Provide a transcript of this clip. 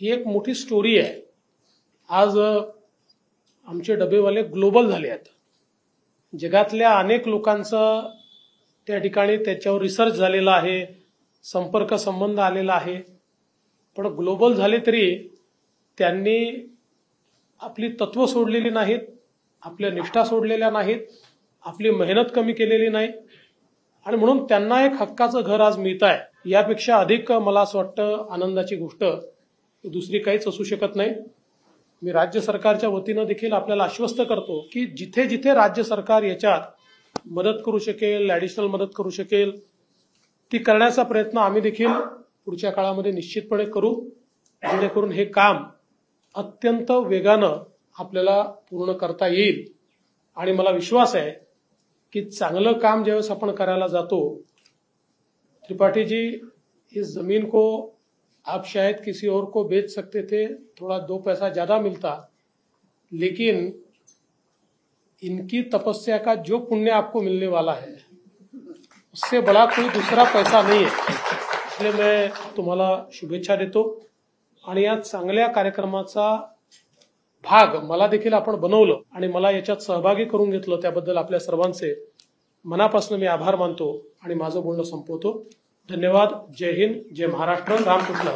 ही एक मोठी स्टोरी आहे। आज आमचे डबेवाले ग्लोबल झाले आहेत। जगातल्या अनेक लोकांचं त्या ठिकाणी त्याच्यावर रिसर्च झालेला आहे, संपर्क संबंध आलेला आहे। पण ग्लोबल झाले तरी त्यांनी आपली तत्व सोडलेली नाहीत, आपल्या निष्ठा सोडलेल्या नाहीत, आपली मेहनत कमी केलेली नाही आणि म्हणून त्यांना एक हक्काचं घर आज मिळत आहे। यापेक्षा अधिक मला असं वाटतं आनंदाची गोष्ट दुसरी काहीच असू शकत नाही। मी राज्य सरकारच्या वतीने देखील आपल्याला आश्वस्त करतो की जिथे जिथे राज्य सरकार याच्यात मदत करू शकेल, ॲडिशनल मदत करू शकेल, ती करण्याचा प्रयत्न आम्ही देखील पुढच्या काळामध्ये निश्चितपणे करू, जेणेकरून हे काम अत्यंत वेगानं आपल्याला पूर्ण करता येईल। आणि मला विश्वास आहे की चांगलं काम ज्यावेळेस आपण करायला जातो, त्रिपाठी जी, इस जमीन को आप शायद किसी और को बेच सकते थे, थोड़ा 2 पैसा ज्यादा मिलता, लेकिन इनकी तपस्या का जो पुण्य आपको मिलने वाला है उससे बड़ा कोई दूसरा पैसा नहीं है। इसलिए मैं तुम्हाला शुभेच्छा देतो आणि या चांगल्या कार्यक्रमाचा भाग मला देखील आपण बनवलं आणि मला याच्यात सहभागी करून घेतलं, त्याबद्दल आपल्या सर्वांचे मनापासून मी आभार मानतो आणि माझं बोलणं संपवतो। धन्यवाद। जय हिंद, जय महाराष्ट्र, रामकृष्ण।